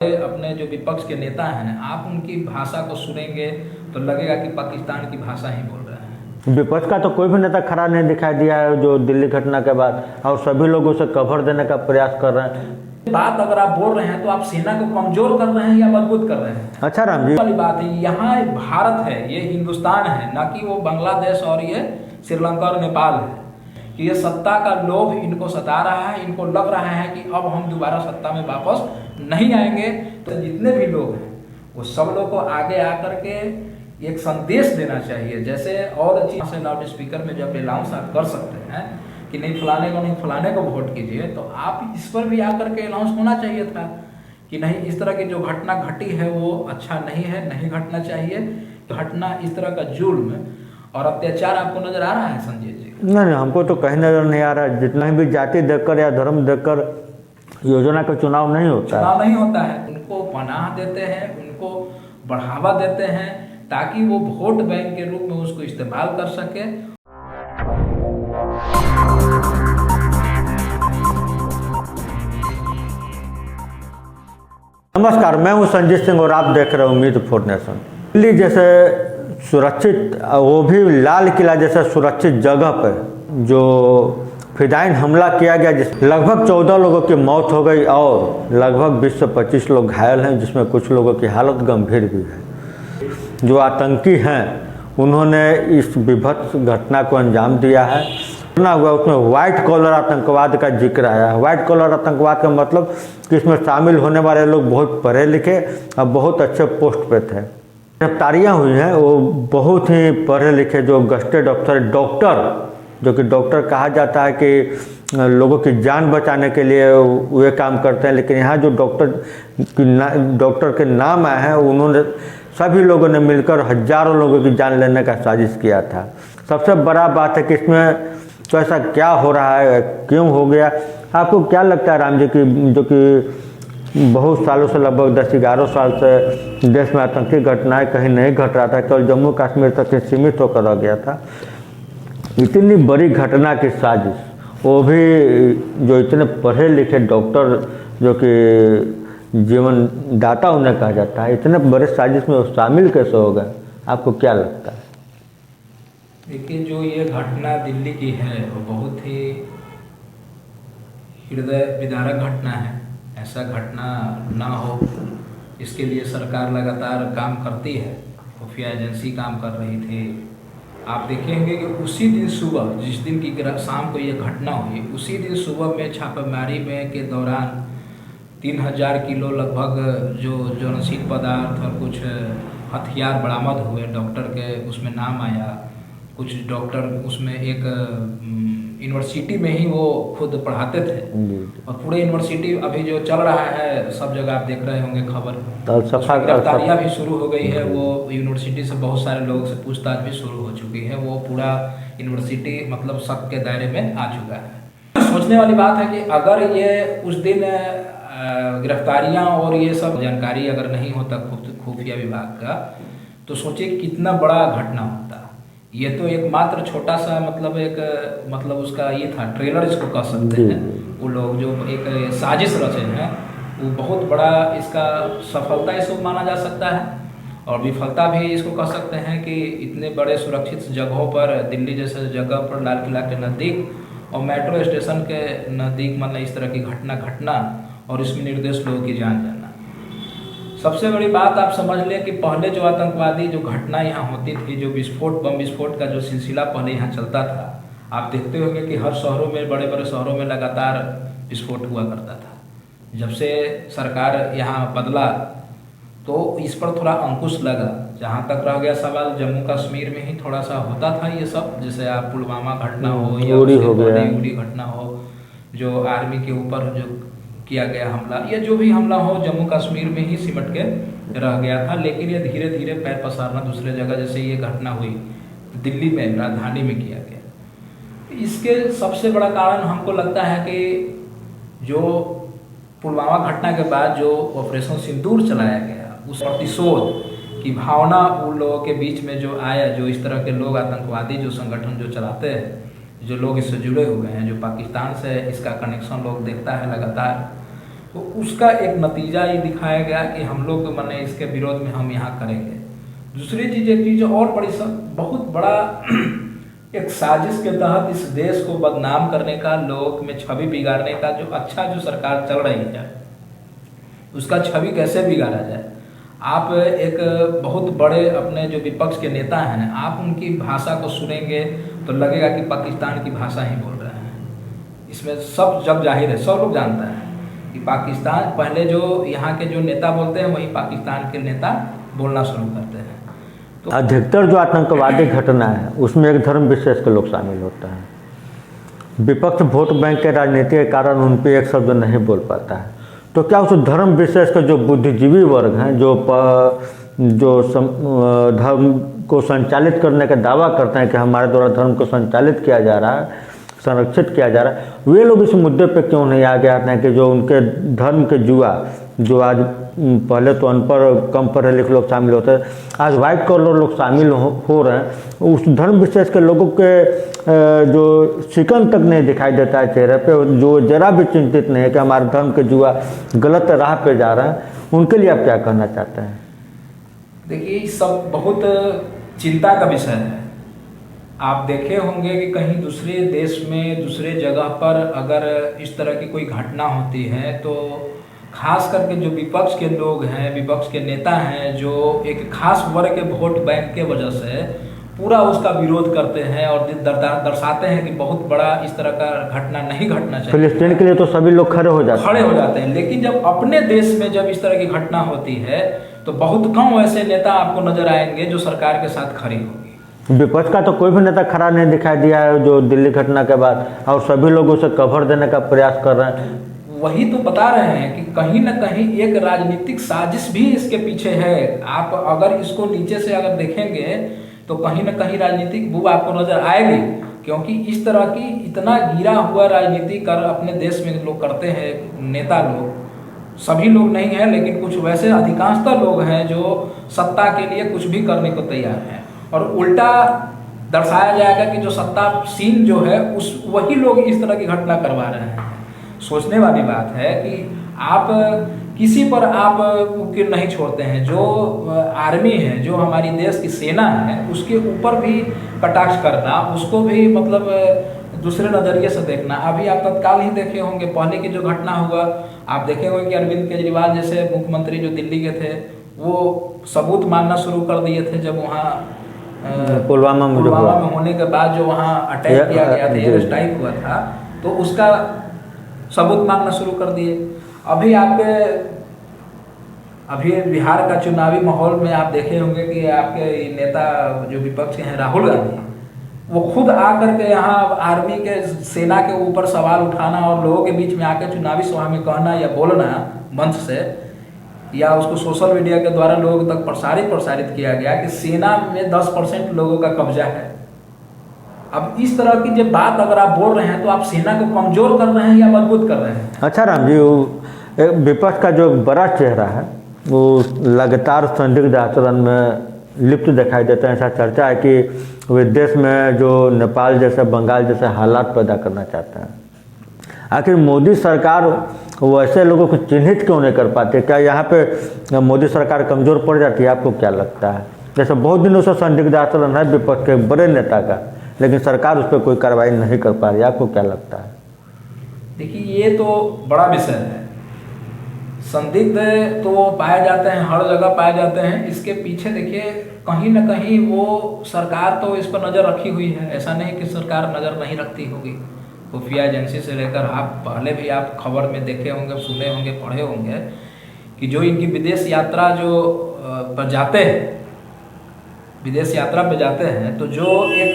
अपने जो विपक्ष के नेता हैं, आप उनकी भाषा को सुनेंगे तो लगेगा कि पाकिस्तान की भाषा ही बोल रहे हैं। विपक्ष का तो कोई भी नेता खड़ा नहीं दिखाई दिया है जो दिल्ली घटना के बाद, और सभी लोग उसे कवर देने का प्रयास कर रहे हैं। बात अगर आप बोल रहे हैं तो आप सेना को कमजोर कर रहे हैं या मजबूत कर रहे हैं? अच्छा राम जी, वाली बात है, यहाँ भारत है, ये हिंदुस्तान है, ना कि वो बांग्लादेश और ये श्रीलंका और नेपाल है। कि ये सत्ता का लोभ इनको सता रहा है, इनको लग रहा है कि अब हम दोबारा सत्ता में वापस नहीं आएंगे। तो जितने भी लोग हैं वो सब लोग को आगे आकर के एक संदेश देना चाहिए। जैसे और चीज से लाउड स्पीकर में जब अनाउंस आप कर सकते हैं कि नहीं फलाने को वोट कीजिए, तो आप इस पर भी आकर के अनाउंस होना चाहिए था कि नहीं, इस तरह की जो घटना घटी है वो अच्छा नहीं है, नहीं घटना चाहिए। घटना इस तरह का जुल्म और अत्याचार आपको नजर आ रहा है संजय जी? नहीं, हमको तो कहीं नजर नहीं आ रहा है। जितना भी जाति देखकर या धर्म देखकर योजना का चुनाव नहीं होता है। उनको पनाह देते हैं, उनको बढ़ावा देते हैं ताकि वो वोट बैंक के रूप में उसको इस्तेमाल कर सके। नमस्कार, मैं हूं संजय सिंह और आप देख रहे हैं उम्मीद फॉर नेशन। दिल्ली जैसे सुरक्षित, वो भी लाल किला जैसे सुरक्षित जगह पर जो फिदायीन हमला किया गया, जिस लगभग 14 लोगों की मौत हो गई और लगभग 20 से 25 लोग घायल हैं, जिसमें कुछ लोगों की हालत गंभीर भी है। जो आतंकी हैं उन्होंने इस विभत्स घटना को अंजाम दिया है। घटना हुआ उसमें व्हाइट कॉलर आतंकवाद का जिक्र आया है। व्हाइट कॉलर आतंकवाद का मतलब कि इसमें शामिल होने वाले लोग बहुत पढ़े लिखे और बहुत अच्छे पोस्ट पे थे। गिरफ्तारियाँ हुई हैं वो बहुत ही पढ़े लिखे जो गस्टेड अफसर, डॉक्टर, जो कि डॉक्टर कहा जाता है कि लोगों की जान बचाने के लिए वे काम करते हैं, लेकिन यहाँ जो डॉक्टर के नाम आए हैं उन्होंने सभी लोगों ने मिलकर हजारों लोगों की जान लेने का साजिश किया था। सबसे बड़ा बात है कि इसमें तो ऐसा क्या हो रहा है, क्यों हो गया? आपको क्या लगता है राम जी की जो कि बहुत सालों से, लगभग 10-11 साल से देश में आतंकी घटनाएं कहीं नहीं घट रहा था, केवल जम्मू कश्मीर तक सीमित होकर रह गया था। इतनी बड़ी घटना की साजिश, वो भी जो इतने पढ़े लिखे डॉक्टर जो कि जीवन दाता उन्हें कहा जाता है, इतने बड़े साजिश में शामिल कैसे हो गए? आपको क्या लगता है? देखिए, जो ये घटना दिल्ली की है वो बहुत ही हृदय विदारक घटना है। ऐसा घटना ना हो इसके लिए सरकार लगातार काम करती है। खुफिया एजेंसी काम कर रही थी। आप देखेंगे कि उसी दिन सुबह, जिस दिन की शाम को ये घटना हुई, उसी दिन सुबह में छापेमारी में के दौरान 3000 किलो लगभग जो नशील पदार्थ और कुछ हथियार बरामद हुए। डॉक्टर के उसमें नाम आया, कुछ डॉक्टर उसमें एक यूनिवर्सिटी में ही वो खुद पढ़ाते थे और पूरे यूनिवर्सिटी अभी जो चल रहा है, सब जगह आप देख रहे होंगे खबर, गिरफ्तारियाँ भी शुरू हो गई है। वो यूनिवर्सिटी से बहुत सारे लोगों से पूछताछ भी शुरू हो चुकी है। वो पूरा यूनिवर्सिटी मतलब शक के दायरे में आ चुका है। सोचने वाली बात है कि अगर ये उस दिन गिरफ्तारियाँ और ये सब जानकारी अगर नहीं होता खुफिया विभाग का, तो सोचिए कितना बड़ा घटना होता। ये तो एक मात्र छोटा सा मतलब उसका ये था, ट्रेलर इसको कह सकते हैं। वो लोग जो एक साजिश रचे हैं, वो बहुत बड़ा इसका सफलता इसको माना जा सकता है और विफलता भी इसको कह सकते हैं कि इतने बड़े सुरक्षित जगहों पर, दिल्ली जैसे जगह पर, लाल किला के नज़दीक और मेट्रो स्टेशन के नज़दीक मतलब इस तरह की घटना और इसमें निर्दोष लोगों की जान जाना। सबसे बड़ी बात आप समझ लें कि पहले जो आतंकवादी जो घटना यहाँ होती थी, जो बम विस्फोट का जो सिलसिला पहले यहाँ चलता था, आप देखते होंगे कि हर शहरों में, बड़े बड़े शहरों में लगातार विस्फोट हुआ करता था। जब से सरकार यहाँ बदला तो इस पर थोड़ा अंकुश लगा। जहाँ तक रह गया सवाल, जम्मू कश्मीर में ही थोड़ा सा होता था ये सब, जैसे आप पुलवामा घटना हो या उड़ी घटना हो, जो आर्मी के ऊपर जो किया गया हमला, या जो भी हमला हो जम्मू कश्मीर में ही सिमट के रह गया था। लेकिन ये धीरे धीरे पैर पसारना दूसरे जगह, जैसे ये घटना हुई दिल्ली में, राजधानी में किया गया। इसके सबसे बड़ा कारण हमको लगता है कि जो पुलवामा घटना के बाद जो ऑपरेशन सिंदूर चलाया गया, उस प्रतिशोध की भावना उन लोगों के बीच में जो आया, जो इस तरह के लोग, आतंकवादी जो संगठन जो चलाते हैं, जो लोग इससे जुड़े हुए हैं, जो पाकिस्तान से इसका कनेक्शन लोग देखता है लगातार, तो उसका एक नतीजा ये दिखाया गया कि हम लोग माने इसके विरोध में हम यहाँ करेंगे। दूसरी चीज़, एक चीज़ और बड़ी बहुत बड़ा एक साजिश के तहत इस देश को बदनाम करने का, लोग में छवि बिगाड़ने का, जो अच्छा जो सरकार चल रही है उसका छवि कैसे बिगाड़ा जाए। आप एक बहुत बड़े अपने जो विपक्ष के नेता हैं, आप उनकी भाषा को सुनेंगे तो लगेगा कि पाकिस्तान की भाषा ही बोल रहे हैं। इसमें सब जग जाहिर है, सब लोग जानता है कि पाकिस्तान पहले जो यहाँ के जो नेता बोलते हैं वही पाकिस्तान के नेता बोलना शुरू करते हैं। तो अधिकतर जो आतंकवादी घटना है उसमें एक धर्म विशेष के लोग शामिल होते हैं। विपक्ष वोट बैंक के राजनीति के कारण उन पर एक शब्द नहीं बोल पाता है। तो क्या उस धर्म विशेष के जो बुद्धिजीवी वर्ग हैं, जो धर्म को संचालित करने का दावा करते हैं कि हमारे द्वारा धर्म को संचालित किया जा रहा है, संरक्षित किया जा रहा है, वे लोग इस मुद्दे पे क्यों नहीं आगे आते हैं कि जो उनके धर्म के जुआ, जो आज पहले तो अनपढ़ कम पढ़े लिखे लोग शामिल होते हैं, आज वाइट कॉलर लोग शामिल हो रहे हैं, उस धर्म विशेष के लोगों के जो शिकन तक नहीं दिखाई देता है चेहरे पे, जो जरा भी चिंतित नहीं है कि हमारे धर्म के जुआ गलत राह पे जा रहा है, उनके लिए आप क्या कहना चाहते हैं? देखिए, सब बहुत चिंता का विषय है। आप देखे होंगे कि कहीं दूसरे देश में, दूसरे जगह पर अगर इस तरह की कोई घटना होती है तो खास करके जो विपक्ष के लोग हैं, विपक्ष के नेता हैं, जो एक खास वर्ग के वोट बैंक के वजह से पूरा उसका विरोध करते हैं और दर्शाते हैं कि बहुत बड़ा इस तरह का घटना नहीं घटना चाहिए। फिलिस्तीन के लिए तो सभी लोग खड़े हो जाते हैं, लेकिन जब अपने देश में जब इस तरह की घटना होती है तो बहुत कम ऐसे नेता आपको नजर आएंगे जो सरकार के साथ खड़ी होगी। विपक्ष का तो कोई भी नेता खड़ा नहीं दिखाई दिया है जो दिल्ली घटना के बाद, और सभी लोग उसे कवर देने का प्रयास कर रहे हैं। वही तो बता रहे हैं कि कहीं ना कहीं एक राजनीतिक साजिश भी इसके पीछे है। आप अगर इसको नीचे से अगर देखेंगे तो कहीं ना कहीं राजनीतिक बूब आपको नजर आएगी, क्योंकि इस तरह की इतना गिरा हुआ राजनीति कर अपने देश में लोग करते हैं, नेता लोग, सभी लोग नहीं हैं लेकिन कुछ वैसे अधिकांशतः लोग हैं जो सत्ता के लिए कुछ भी करने को तैयार हैं, और उल्टा दर्शाया जाएगा कि जो सत्तासीन जो है उस वही लोग इस तरह की घटना करवा रहे हैं। सोचने वाली बात है कि आप किसी पर आप नहीं छोड़ते हैं। जो आर्मी है, जो हमारी देश की सेना है, उसके ऊपर भी कटाक्ष करना, उसको भी मतलब दूसरे नज़रिए से देखना। अभी आप तत्काल ही देखे होंगे, पहले की जो घटना हुआ, आप देखे होंगे कि अरविंद केजरीवाल जैसे मुख्यमंत्री जो दिल्ली के थे, वो सबूत मानना शुरू कर दिए थे जब वहाँ पुलवामा में होने के बाद जो वहाँ अटैक किया गया था, एयर स्ट्राइक हुआ था, तो उसका सबूत मांगना शुरू कर दिए। अभी बिहार का चुनावी माहौल में आप देखे होंगे कि आपके नेता जो विपक्ष के हैं राहुल गांधी, वो खुद आकर के यहाँ आर्मी के, सेना के ऊपर सवाल उठाना और लोगों के बीच में आकर चुनावी सभा में कहना या बोलना मंच से, या उसको सोशल मीडिया के द्वारा लोगों तक प्रसारित किया गया कि सेना में 10% लोगों का कब्जा है। अब इस तरह की जब बात अगर आप बोल रहे हैं तो आप सेना को कमजोर कर रहे हैं या मजबूत कर रहे हैं? अच्छा राम जी, विपक्ष का जो बड़ा चेहरा है वो लगातार संदिग्ध आचरण में लिप्त दिखाई देते हैं। ऐसा चर्चा है कि वे देश में जो नेपाल जैसे, बंगाल जैसे हालात पैदा करना चाहते हैं। आखिर मोदी सरकार वैसे लोगों को चिन्हित क्यों नहीं कर पाती? क्या यहाँ पे मोदी सरकार कमज़ोर पड़ जाती है? आपको क्या लगता है? जैसे बहुत दिनों से संदिग्ध आचरण है विपक्ष के बड़े नेता का, लेकिन सरकार उस पर कोई कार्रवाई नहीं कर पा रही, आपको क्या लगता है? देखिए, ये तो बड़ा विषय है। संदिग्ध तो पाए जाते हैं, हर जगह पाए जाते हैं। इसके पीछे देखिए, कहीं ना कहीं वो सरकार तो इस पर नज़र रखी हुई है। ऐसा नहीं कि सरकार नज़र नहीं रखती होगी। खुफिया एजेंसी से लेकर आप पहले भी आप खबर में देखे होंगे, सुने होंगे, पढ़े होंगे कि जो इनकी विदेश यात्रा पर जाते हैं, विदेश यात्रा पे जाते हैं, तो जो एक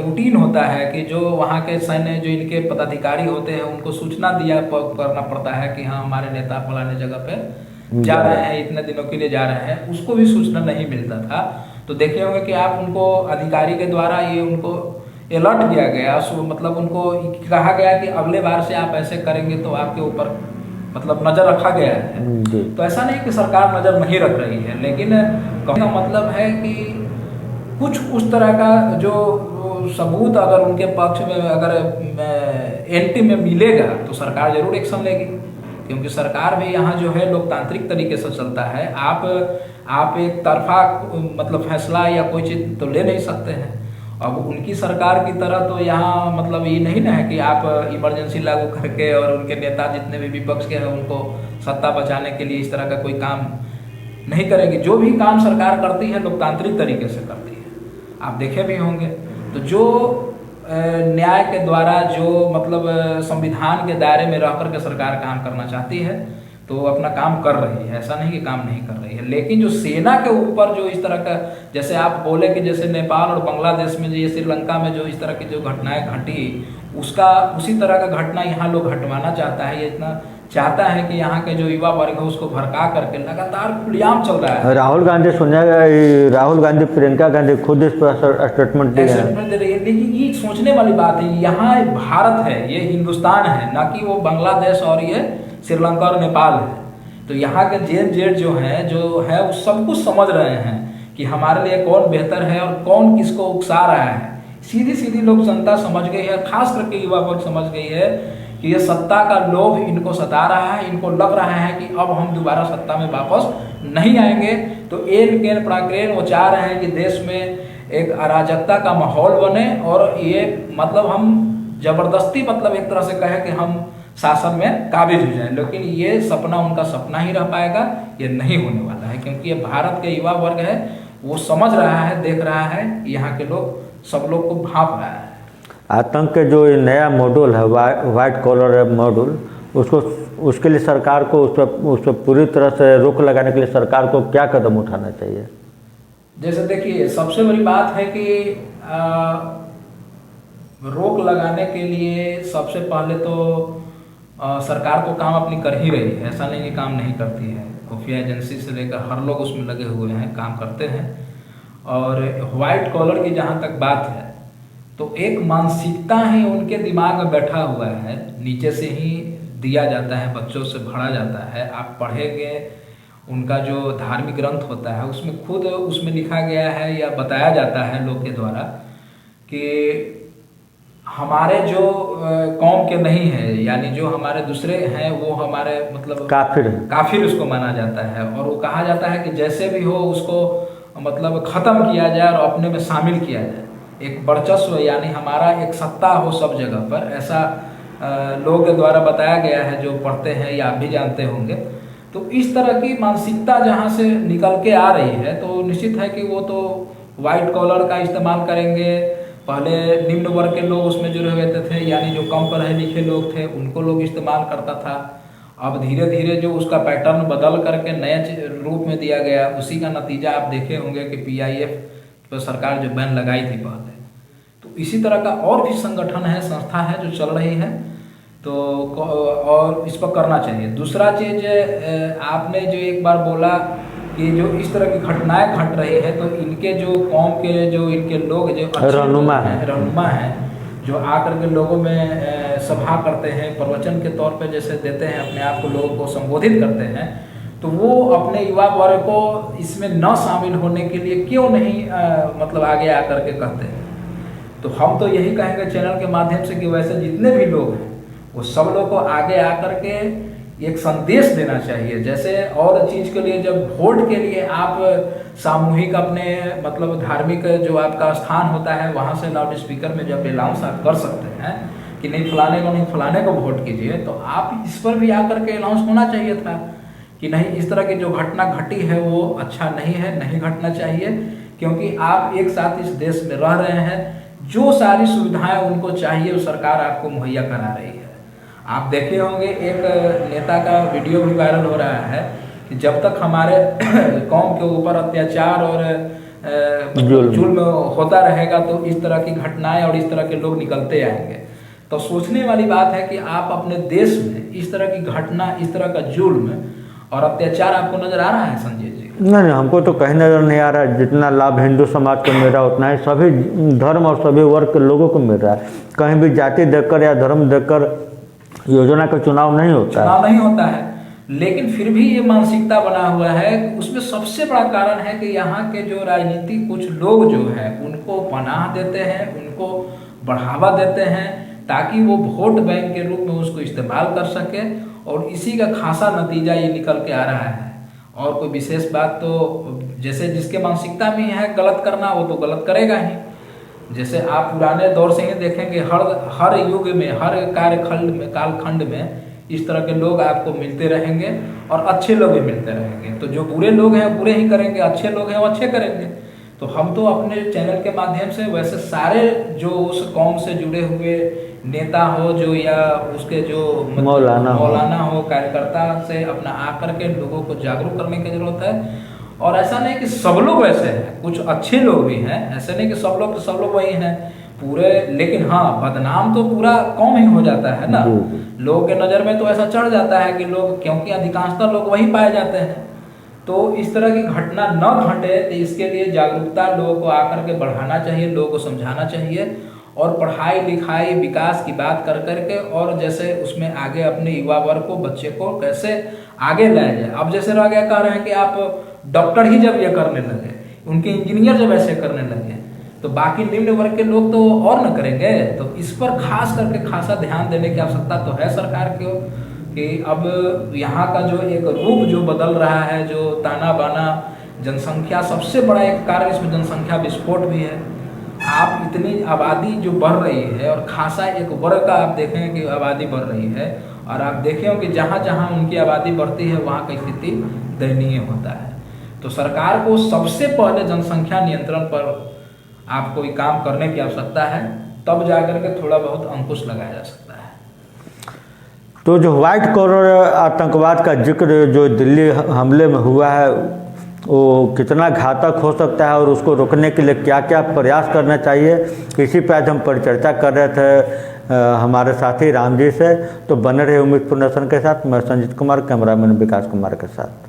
रूटीन होता है कि जो वहाँ के सैन्य, जो इनके पदाधिकारी होते हैं, उनको सूचना करना पड़ता है कि हाँ हमारे नेता फलाने जगह पे जा रहे हैं, इतने दिनों के लिए जा रहे हैं। उसको भी सूचना नहीं मिलता था। तो देखे होंगे कि आप उनको अधिकारी के द्वारा ये उनको अलर्ट किया गया, मतलब उनको कहा गया कि अगले बार से आप ऐसे करेंगे तो आपके ऊपर मतलब नज़र रखा गया है। तो ऐसा नहीं कि सरकार नज़र नहीं रख रही है, लेकिन कहने का मतलब है कि कुछ उस तरह का जो सबूत अगर उनके पक्ष में अगर एंटी में मिलेगा तो सरकार जरूर एक्शन लेगी, क्योंकि सरकार भी यहाँ जो है लोकतांत्रिक तरीके से चलता है। आप एक तरफा मतलब फैसला या कोई चीज़ तो ले नहीं सकते हैं। अब उनकी सरकार की तरह तो यहाँ मतलब ये नहीं ना है कि आप इमरजेंसी लागू करके और उनके नेता जितने भी विपक्ष के हैं उनको सत्ता बचाने के लिए इस तरह का कोई काम नहीं करेगी। जो भी काम सरकार करती है लोकतांत्रिक तरीके से करती है, आप देखे भी होंगे। तो जो न्याय के द्वारा जो मतलब संविधान के दायरे में रह करके सरकार काम करना चाहती है तो अपना काम कर रही है, ऐसा नहीं कि काम नहीं कर रही है। लेकिन जो सेना के ऊपर जो इस तरह का, जैसे आप बोले कि जैसे नेपाल और बांग्लादेश में, ये श्रीलंका में जो इस तरह की जो घटनाएं घटी, उसका उसी तरह का घटना यहाँ लोग हटवाना चाहता है। ये इतना चाहता है कि यहाँ के जो युवा वर्ग है उसको भड़का करके लगातार खुलेआम चल रहा है। राहुल गांधी राहुल गांधी प्रियंका गांधी खुद इस पर स्टेटमेंट दे रही है। लेकिन ये सोचने वाली बात है, यहाँ भारत है, ये हिंदुस्तान है, ना कि वो बांग्लादेश और ये श्रीलंका और नेपाल है। तो यहाँ के जेड जो है वो सब कुछ समझ रहे हैं कि हमारे लिए कौन बेहतर है और कौन किसको उकसा रहा है। सीधी लोग जनता समझ गई है, खास करके युवा वर्ग समझ गई है कि ये सत्ता का लोभ इनको सता रहा है। इनको लग रहा है कि अब हम दोबारा सत्ता में वापस नहीं आएंगे। तो एन प्राक्रेन वो चाह रहे हैं कि देश में एक अराजकता का माहौल बने और ये मतलब हम जबरदस्ती मतलब एक तरह से कहे कि हम शासन में काबिज हो जाए। लेकिन ये सपना उनका सपना ही रह पाएगा, ये नहीं होने वाला है, क्योंकि ये भारत के युवा वर्ग है, वो समझ रहा है, देख रहा है, यहाँ के लोग सब लोग को भांप रहा है। आतंक के जो नया मॉड्यूल है वाइट कॉलर मॉड्यूल, उसके लिए सरकार को उस पर पूरी तरह से रोक लगाने के लिए सरकार को क्या कदम उठाना चाहिए? जैसे देखिए, सबसे बड़ी बात है कि रोक लगाने के लिए सबसे पहले तो सरकार तो काम अपनी कर ही रही है, ऐसा नहीं कि काम नहीं करती है। खुफिया एजेंसी से लेकर हर लोग उसमें लगे हुए हैं, काम करते हैं। और व्हाइट कॉलर की जहाँ तक बात है तो एक मानसिकता ही उनके दिमाग में बैठा हुआ है, नीचे से ही दिया जाता है, बच्चों से भरा जाता है। आप पढ़ेंगे उनका जो धार्मिक ग्रंथ होता है उसमें खुद उसमें लिखा गया है या बताया जाता है लोग के द्वारा कि हमारे जो कौम के नहीं है, यानी जो हमारे दूसरे हैं वो हमारे मतलब काफिर उसको माना जाता है। और वो कहा जाता है कि जैसे भी हो उसको मतलब ख़त्म किया जाए और अपने में शामिल किया जाए, एक वर्चस्व यानी हमारा एक सत्ता हो सब जगह पर, ऐसा लोगों के द्वारा बताया गया है जो पढ़ते हैं या आप भी जानते होंगे। तो इस तरह की मानसिकता जहाँ से निकल के आ रही है तो निश्चित है कि वो तो वाइट कॉलर का इस्तेमाल करेंगे। पहले निम्न वर्ग के लोग उसमें जो रहते थे, यानी जो कम पढ़े लिखे लोग थे, उनको लोग इस्तेमाल करता था। अब धीरे धीरे जो उसका पैटर्न बदल करके नए रूप में दिया गया, उसी का नतीजा आप देखे होंगे कि PIF पर सरकार जो बैन लगाई थी पहले। तो इसी तरह का और भी संगठन है, संस्था है जो चल रही है, तो और इस पर करना चाहिए। दूसरा चीज़ आपने जो एक बार बोला कि जो इस तरह की घटनाएं घट रही है तो इनके जो कौम के जो इनके लोग जो रहनुमा हैं जो आकर के लोगों में सभा करते हैं, प्रवचन के तौर पे जैसे देते हैं, अपने आप को लोगों को संबोधित करते हैं, तो वो अपने युवा वर्ग को इसमें न शामिल होने के लिए क्यों नहीं मतलब आगे आकर के कहते हैं। तो हम तो यही कहेंगे चैनल के माध्यम से कि वैसे जितने भी लोग हैं वो सब लोग को आगे आकर के एक संदेश देना चाहिए। जैसे और चीज़ के लिए जब वोट के लिए आप सामूहिक अपने मतलब धार्मिक जो आपका स्थान होता है वहाँ से लाउड स्पीकर में जब अनाउंस आप कर सकते हैं कि नहीं फलाने को वोट कीजिए, तो आप इस पर भी आकर के अनाउंस होना चाहिए था कि नहीं, इस तरह की जो घटना घटी है वो अच्छा नहीं है, नहीं घटना चाहिए, क्योंकि आप एक साथ इस देश में रह रहे हैं। जो सारी सुविधाएं उनको चाहिए वो सरकार आपको मुहैया करा रही है। आप देखे होंगे एक नेता का वीडियो भी वायरल हो रहा है कि जब तक हमारे कौम के ऊपर अत्याचार और जुल्म होता रहेगा तो इस तरह की घटनाएं और इस तरह के लोग निकलते आएंगे। तो सोचने वाली बात है कि आप अपने देश में इस तरह की घटना, इस तरह का जुल्म और अत्याचार आपको नजर आ रहा है संजय जी? नहीं, हमको तो कहीं नजर नहीं आ रहा है। जितना लाभ हिंदू समाज को मिल रहा है उतना ही सभी धर्म और सभी वर्ग के लोगों को मिल रहा है। कहीं भी जाति देखकर या धर्म देखकर योजना का चुनाव नहीं होता है। लेकिन फिर भी ये मानसिकता बना हुआ है। उसमें सबसे बड़ा कारण है कि यहाँ के जो राजनीतिक कुछ लोग जो है उनको पनाह देते हैं, उनको बढ़ावा देते हैं ताकि वो वोट बैंक के रूप में उसको इस्तेमाल कर सके, और इसी का खासा नतीजा ये निकल के आ रहा है। और कोई विशेष बात तो जैसे जिसके मानसिकता में है गलत करना, वो तो गलत करेगा ही। जैसे आप पुराने दौर से ही देखेंगे, हर युग में, हर कालखंड में इस तरह के लोग आपको मिलते रहेंगे और अच्छे लोग भी मिलते रहेंगे। तो जो बुरे लोग हैं बुरे ही करेंगे, अच्छे लोग हैं वो अच्छे करेंगे। तो हम तो अपने चैनल के माध्यम से वैसे सारे जो उस कौम से जुड़े हुए नेता हो जो या उसके जो मौलाना हो कार्यकर्ता से अपना आकर के लोगों को जागरूक करने की जरूरत है। और ऐसा नहीं कि सब लोग वैसे हैं, कुछ अच्छे लोग भी हैं, ऐसे नहीं कि सब लोग वही हैं पूरे। लेकिन हाँ, बदनाम तो पूरा कौम ही हो जाता है ना, लोगों के नज़र में तो ऐसा चढ़ जाता है कि लोग, क्योंकि अधिकांशतः लोग वही पाए जाते हैं। तो इस तरह की घटना न घटे तो इसके लिए जागरूकता लोगों को आकर के बढ़ाना चाहिए, लोगों को समझाना चाहिए, और पढ़ाई लिखाई विकास की बात कर करके, और जैसे उसमें आगे अपने युवा वर्ग को, बच्चे को कैसे आगे लाया जाए। अब जैसे रह गया, कह रहे हैं कि आप डॉक्टर ही जब ये करने लगे, उनके इंजीनियर जब ऐसे करने लगे, तो बाकी निम्न वर्ग के लोग तो और न करेंगे। तो इस पर खास करके खासा ध्यान देने की आवश्यकता तो है सरकार को, कि अब यहाँ का जो एक रूप जो बदल रहा है, जो ताना बाना, जनसंख्या सबसे बड़ा एक कारण इसमें जनसंख्या विस्फोट भी है। आप इतनी आबादी जो बढ़ रही है और खासा एक वर्ग का आप देखेंगे कि आबादी बढ़ रही है, और आप देखें कि जहाँ जहाँ उनकी आबादी बढ़ती है वहाँ की स्थिति दयनीय होता है। तो सरकार को सबसे पहले जनसंख्या नियंत्रण पर आप कोई काम करने की आवश्यकता है, तब जाकर के थोड़ा बहुत अंकुश लगाया जा सकता है। तो जो व्हाइट कॉलर आतंकवाद का जिक्र जो दिल्ली हमले में हुआ है, वो कितना घातक हो सकता है और उसको रोकने के लिए क्या क्या प्रयास करना चाहिए, इसी पर आज हम परिचर्चा कर रहे थे हमारे साथी राम जी से। तो बने रहे उम्मीद पूर्ण के साथ। मैं संजीत कुमार, कैमरामैन विकास कुमार के साथ।